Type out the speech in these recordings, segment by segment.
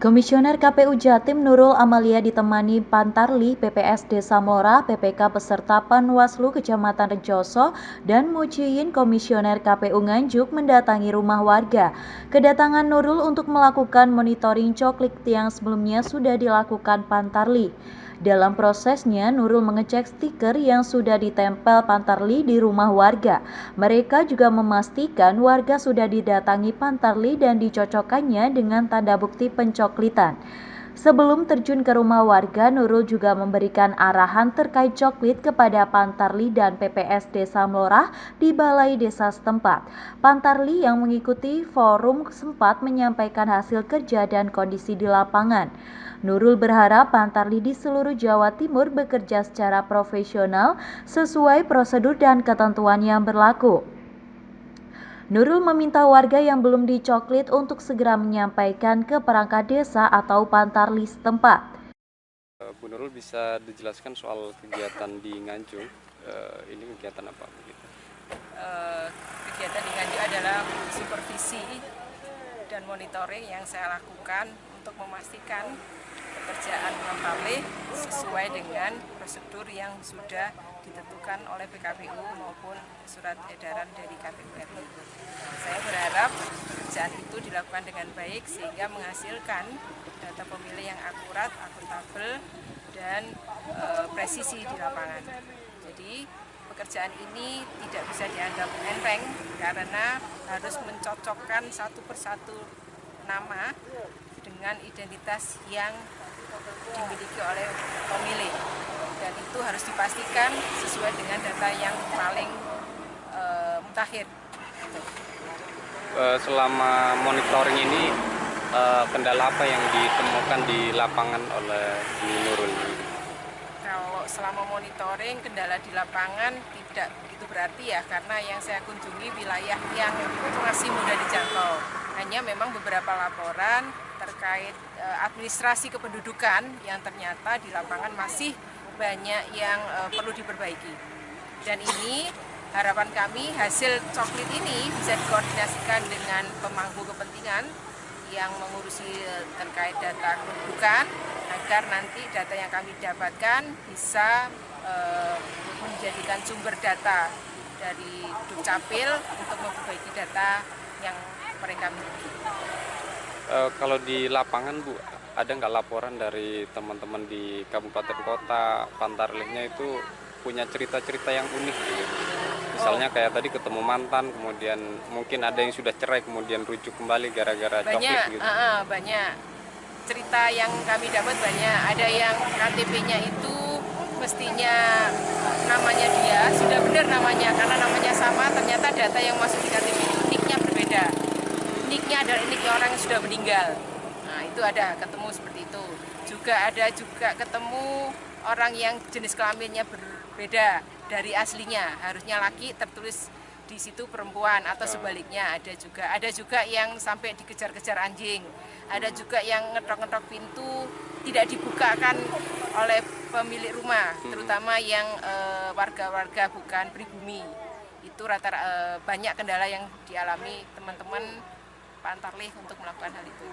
Komisioner KPU Jatim Nurul Amalia ditemani Pantarli PPS Desa Mlora, PPK beserta Panwaslu Kecamatan Rejoso dan Muciyin Komisioner KPU Nganjuk mendatangi rumah warga. Kedatangan Nurul untuk melakukan monitoring coklik yang sebelumnya sudah dilakukan Pantarli. Dalam prosesnya, Nurul mengecek stiker yang sudah ditempel Pantarli di rumah warga. Mereka juga memastikan warga sudah didatangi Pantarli dan dicocokkannya dengan tanda bukti pencoklitan. Sebelum terjun ke rumah warga, Nurul juga memberikan arahan terkait coklit kepada Pantarli dan PPS Desa Mlora di Balai Desa setempat. Pantarli yang mengikuti forum sempat menyampaikan hasil kerja dan kondisi di lapangan. Nurul berharap Pantarli di seluruh Jawa Timur bekerja secara profesional sesuai prosedur dan ketentuan yang berlaku. Nurul meminta warga yang belum dicoklit untuk segera menyampaikan ke perangkat desa atau Pantarli setempat. Bu Nurul bisa dijelaskan soal kegiatan di Nganjuk, ini kegiatan apa? Kegiatan di Nganjuk adalah supervisi dan monitoring yang saya lakukan untuk memastikan pekerjaan Pantarli sesuai dengan prosedur yang sudah ditentukan oleh PKPU maupun surat edaran dari KPU RI. Saya berharap pekerjaan itu dilakukan dengan baik sehingga menghasilkan data pemilih yang akurat, akuntabel, dan presisi di lapangan. Jadi pekerjaan ini tidak bisa dianggap enteng karena harus mencocokkan satu persatu nama dengan identitas yang dimiliki oleh pemilih, dan itu harus dipastikan sesuai dengan data yang paling mutakhir. Selama monitoring ini kendala apa yang ditemukan di lapangan oleh Bu Nurul? Kalau selama monitoring kendala di lapangan tidak begitu berarti ya, karena yang saya kunjungi wilayah yang masih mudah dijangkau. Hanya memang beberapa laporan terkait administrasi kependudukan yang ternyata di lapangan masih banyak yang perlu diperbaiki. Dan ini harapan kami hasil coklit ini bisa dikoordinasikan dengan pemangku kepentingan yang mengurusi terkait data kependudukan agar nanti data yang kami dapatkan bisa menjadikan sumber data dari Dukcapil untuk memperbaiki data yang mereka miliki. Kalau di lapangan Bu, ada nggak laporan dari teman-teman di kabupaten kota Pantarlinya itu punya cerita-cerita yang unik gitu? Misalnya kayak tadi ketemu mantan, kemudian mungkin ada yang sudah cerai kemudian rujuk kembali gara-gara coklit gitu. Banyak cerita yang kami dapat, banyak. Ada yang KTP-nya itu mestinya namanya dia sudah benar namanya, karena namanya sama, ternyata data yang masuk di KTP itu nicknya berbeda. Nicknya adalah nicknya orang yang sudah meninggal. Nah, itu ada ketemu seperti itu. Ada juga ketemu orang yang jenis kelaminnya berbeda dari aslinya, harusnya laki tertulis di situ perempuan atau sebaliknya. Ada juga yang sampai dikejar-kejar anjing. Ada juga yang ngetok-ngetok pintu tidak dibukakan oleh pemilik rumah, terutama yang warga-warga bukan pribumi. Itu banyak kendala yang dialami teman-teman Pantarli untuk melakukan hal itu.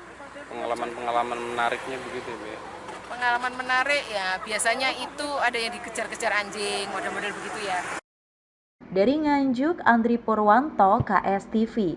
Pengalaman menariknya begitu ya? Pengalaman menarik ya biasanya itu ada yang dikejar-kejar anjing, model-model begitu ya. Dari Nganjuk, Andri Purwanto, KSTV.